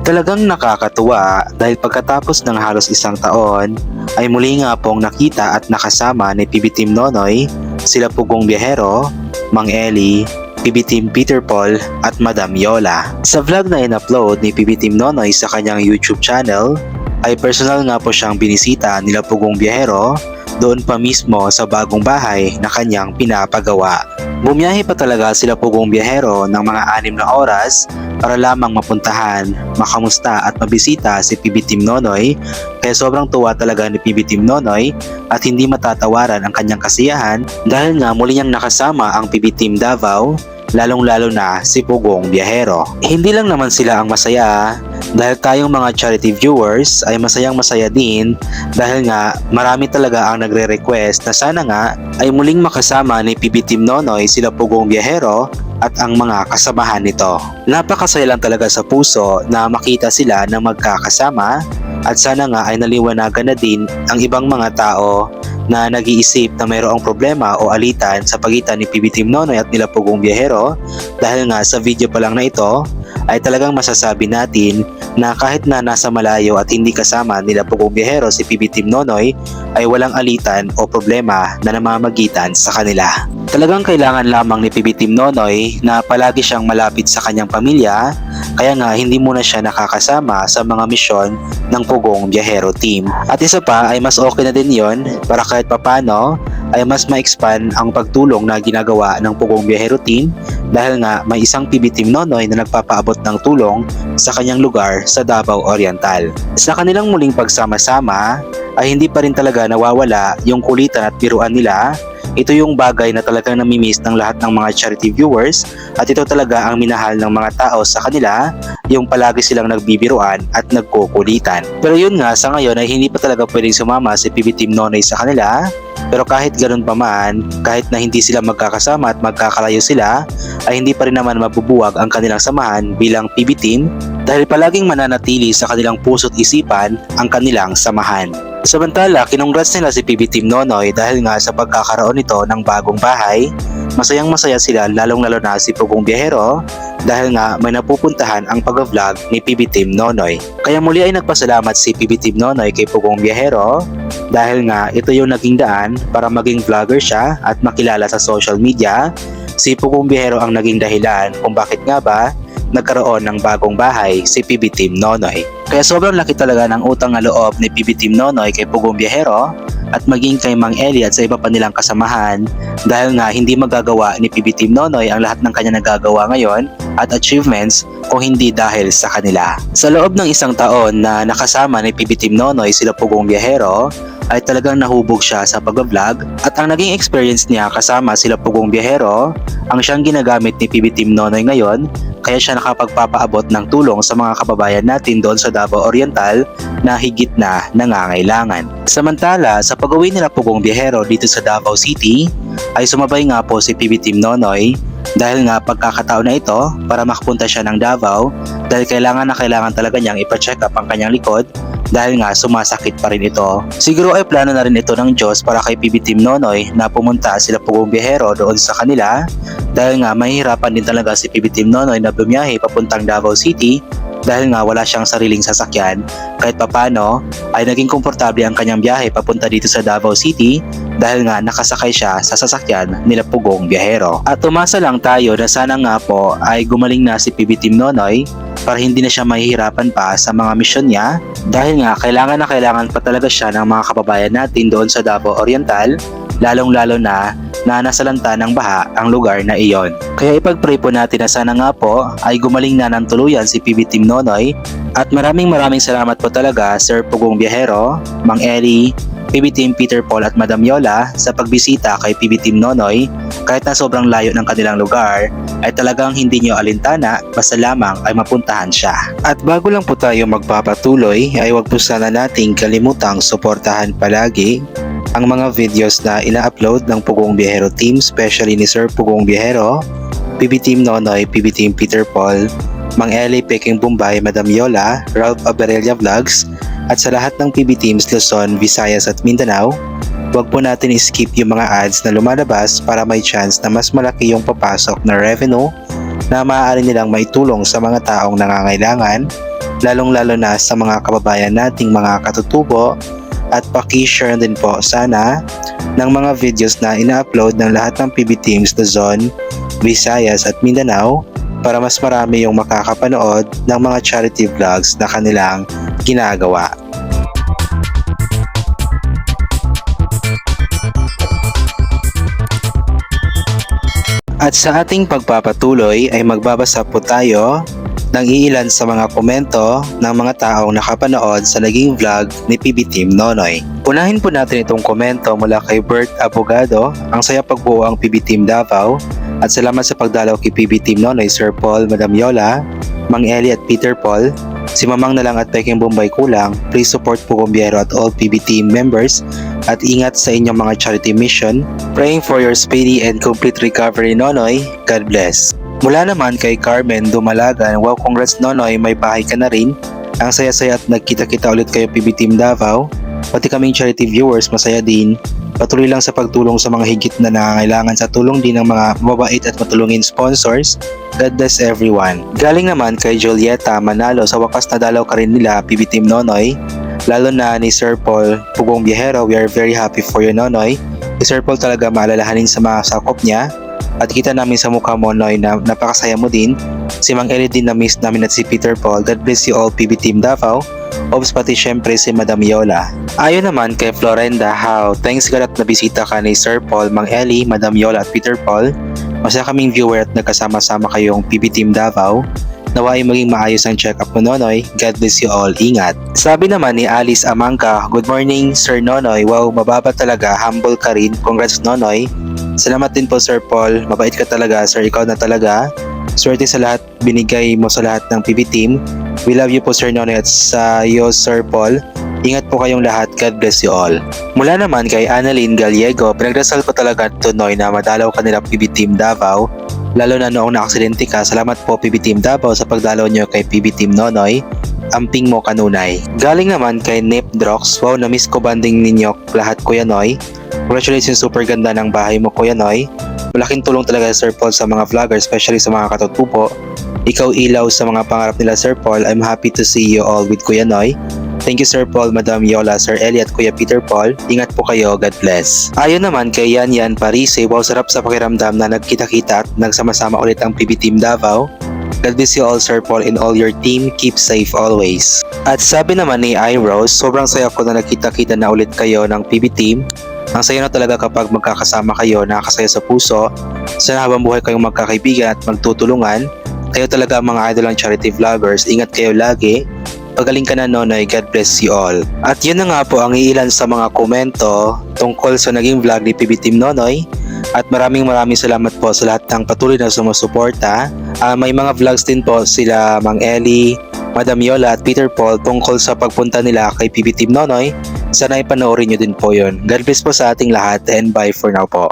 Talagang nakakatuwa dahil pagkatapos ng halos isang taon ay muli nga pong nakita at nakasama ni PB Team Nonoy sila Pugong Biyahero, Mang Eli, PB Team Peter Paul at Madam Yola. Sa vlog na in-upload ni PB Team Nonoy sa kanyang YouTube channel ay personal nga po siyang binisita nila Pugong Biyahero doon pa mismo sa bagong bahay na kanyang pinapagawa. Bumiyahe pa talaga sila Pugong Biyahero ng mga 6 na oras para lamang mapuntahan, makamusta at mabisita si PB Team Nonoy, kaya sobrang tuwa talaga ni PB Team Nonoy at hindi matatawaran ang kanyang kasiyahan dahil nga muli niyang nakasama ang PB Team Davao, lalong-lalo na si Pugong Biyahero. Hindi lang naman sila ang masaya dahil tayong mga charity viewers ay masayang-masaya din dahil nga marami talaga ang nagre-request na sana nga ay muling makasama ni PB Team Nonoy sila Pugong Biyahero at ang mga kasamahan nito. Napakasaya lang talaga sa puso na makita sila na magkakasama at sana nga ay naliwanagan na din ang ibang mga tao na nag-iisip na mayroong problema o alitan sa pagitan ni PB Team Nonoy at nila Pugong Biyahero dahil nga sa video pa lang na ito ay talagang masasabi natin na kahit na nasa malayo at hindi kasama nila Pugong Biyahero si PB Team Nonoy ay walang alitan o problema na namamagitan sa kanila. Talagang kailangan lamang ni PB Team Nonoy na palagi siyang malapit sa kanyang pamilya kaya nga hindi muna siya nakakasama sa mga misyon ng Pugong Biyahero Team. At isa pa ay mas okay na din yon para kahit papano ay mas ma-expand ang pagtulong na ginagawa ng Pugong Biyahero Team dahil nga may isang PB Team Nonoy na nagpapaabot ng tulong sa kanyang lugar sa Davao Oriental. Sa kanilang muling pagsama-sama ay hindi pa rin talaga nawawala yung kulitan at biruan nila. Ito yung bagay na talagang namimiss ng lahat ng mga charity viewers at ito talaga ang minahal ng mga tao sa kanila, yung palagi silang nagbibiruan at nagkukulitan. Pero yun nga, sa ngayon ay hindi pa talaga pwedeng sumama si PB Team Nonoy sa kanila. Pero kahit ganun pa man, kahit na hindi sila magkakasama at magkakalayo sila, ay hindi pa rin naman mabubuwag ang kanilang samahan bilang PB Team dahil palaging mananatili sa kanilang puso't isipan ang kanilang samahan. Samantala, kinongrats nila si PB Team Nonoy dahil nga sa pagkakaroon nito ng bagong bahay. Masayang-masaya sila lalong-lalo na si Pugong Biyahero dahil nga may napupuntahan ang pag-vlog ni PB Team Nonoy. Kaya muli ay nagpasalamat si PB Team Nonoy kay Pugong Biyahero dahil nga ito yung naging daan para maging vlogger siya at makilala sa social media. Si Pugong Biyahero ang naging dahilan kung bakit nga ba nagkaroon ng bagong bahay si PB Team Nonoy. Kaya sobrang laki talaga ng utang na loob ni PB Team Nonoy kay Pugong Biyahero at maging kay Mang Eli at sa iba pa nilang kasamahan dahil nga hindi magagawa ni PB Team Nonoy ang lahat ng kanya nagagawa ngayon at achievements kung hindi dahil sa kanila. Sa loob ng isang taon na nakasama ni PB Team Nonoy sila Pugong Biyahero ay talagang nahubog siya sa pag-vlog at ang naging experience niya kasama sila Pugong Biyahero ang siyang ginagamit ni PB Team Nonoy ngayon kaya siya nakapagpapaabot ng tulong sa mga kababayan natin doon sa Davao Oriental na higit na nangangailangan. Samantala, sa pag-uwi nila Pugong Biyahero dito sa Davao City ay sumabay nga po si PB Team Nonoy dahil nga pagkakataon na ito para makapunta siya ng Davao dahil kailangan na kailangan talaga niyang ipa-check up ang kanyang likod dahil nga sumasakit pa rin ito. Siguro ay plano na rin ito ng Diyos para kay PB Team Nonoy na pumunta sila Pugong Biyahero doon sa kanila dahil nga mahihirapan din talaga si PB Team Nonoy na bumiyahe papuntang Davao City dahil nga wala siyang sariling sasakyan. Kahit papano ay naging komportable ang kanyang biyahe papunta dito sa Davao City dahil nga nakasakay siya sa sasakyan nila Pugong Biyahero. At umasa lang tayo na sana nga po ay gumaling na si PB Team Nonoy para hindi na siya mahihirapan pa sa mga misyon niya dahil nga kailangan na kailangan pa talaga siya ng mga kababayan natin doon sa Davao Oriental lalong-lalo na nasalanta ng baha ang lugar na iyon. Kaya ipag-pray po natin na sana nga po ay gumaling na ng tuluyan si PB Team Nonoy at maraming salamat po talaga Sir Pugong Biyahero, Mang Eli, PB Team Peter Paul at Madam Yola sa pagbisita kay PB Team Nonoy. Kahit na sobrang layo ng kanilang lugar ay talagang hindi nyo alintana basta lamang ay mapuntahan siya. At bago lang po tayo magpapatuloy ay huwag po sana nating kalimutang suportahan palagi ang mga videos na ina-upload ng Pugong Biyahero Team, especially ni Sir Pugong Biyahero, PB Team Nonoy, PB Team Peter Paul, Mang Eli Peking Bombay, Madam Yola, Ralph Aberella Vlogs, at sa lahat ng PB Teams Luzon, Visayas at Mindanao. Huwag po natin i-skip yung mga ads na lumalabas para may chance na mas malaki yung papasok na revenue na maaari nilang maitulong sa mga taong nangangailangan lalong-lalo na sa mga kababayan nating mga katutubo, at paki-share din po sana ng mga videos na ina-upload ng lahat ng PB Teams Luzon, Visayas at Mindanao para mas marami yung makakapanood ng mga charity vlogs na kanilang ginagawa. At sa ating pagpapatuloy ay magbabasa po tayo ng iilan sa mga komento ng mga taong nakapanood sa naging vlog ni PB Team Nonoy. Unahin po natin itong komento mula kay Bert Abogado. Ang saya pagbuo ang PB Team Davao at salamat sa pagdalaw kay PB Team Nonoy, Sir Paul, Madam Yola, Mang Eli at Peter Paul. Si Mamang na lang at Peking Bombay kulang. Please support po Bumbiyero at all PB Team members at ingat sa inyong mga charity mission. Praying for your speedy and complete recovery, Nonoy. God bless. Mula naman kay Carmen Dumalagan, wow, congrats Nonoy, may bahay ka na rin. Ang saya-saya at nagkita-kita ulit kayo PB Team Davao. Pati kaming charity viewers, masaya din. Patuloy lang sa pagtulong sa mga higit na nangangailangan sa tulong din ng mga mabait at matulungin sponsors. God bless everyone. Galing naman kay Julieta Manalo, sa wakas nadalaw ka rin nila PB Team Nonoy. Lalo na ni Sir Paul Pugong Biyahero, we are very happy for you Nonoy. Si Sir Paul talaga maalalahanin sa mga sakop niya. At kita namin sa mukha mo Noy na napakasaya mo din. Si Mang Eli din na miss namin at si Peter Paul. God bless you all PB Team Davao. Obs pati syempre si Madam Yola. Ayon naman kay Florenda How, thanks God at nabisita ka ni Sir Paul, Mang Eli, Madam Yola at Peter Paul. Masaya kaming viewer at nagkasama-sama kayong PB Team Davao. Nawa ay maging maayos ang check-up mo Nonoy. God bless you all. Ingat. Sabi naman ni Alice Amangka, good morning Sir Nonoy. Wow, mababa talaga. Humble ka rin. Congrats Nonoy. Salamat din po Sir Paul. Mabait ka talaga Sir. Ikaw na talaga. Swerte sa lahat binigay mo sa lahat ng PB Team. We love you po Sir Nonoy at sa iyo Sir Paul. Ingat po kayong lahat. God bless you all. Mula naman kay Annalyn Gallego, pinagdasal ko talaga ito Noy na madalaw ka nila PB Team Davao. Lalo na noong naaksidente ka. Salamat po PB Team Davao sa pagdalaw nyo kay PB Team Nonoy. Amping mo kanunay. Galing naman kay Nip Drox, wow, na-miss ko banding ninyo lahat Kuya Noy. Congratulations, super ganda ng bahay mo Kuya Noy. Malaking tulong talaga Sir Paul sa mga vloggers, especially sa mga katutubo. Ikaw ilaw sa mga pangarap nila Sir Paul. I'm happy to see you all with Kuya Noy. Thank you Sir Paul, Madam Yola, Sir Eli at Kuya Peter Paul. Ingat po kayo, God bless. Ayon naman kay Yan Yan Parise, wow, sarap sa pakiramdam na nagkita-kita at nagsama-sama ulit ang PB Team Davao. God bless you all Sir Paul and all your team. Keep safe always. At sabi naman ni iRose, sobrang saya ko na nagkita-kita na ulit kayo ng PB Team. Ang saya na talaga kapag magkakasama kayo, nakakasaya sa puso. Sana habang buhay kayong magkakaibigan at magtutulungan. Kayo talaga ang mga idol ng charity vloggers. Ingat kayo lagi. Pagaling ka na Nonoy, God bless you all. At yun na nga po ang iilan sa mga komento tungkol sa naging vlog ni PB Team Nonoy. At maraming salamat po sa lahat ng patuloy na sumusuporta. May mga vlogs din po sila Mang Eli, Madam Yola at Peter Paul tungkol sa pagpunta nila kay PB Team Nonoy. Sana ipanoorin nyo din po yun. God bless po sa ating lahat and bye for now po.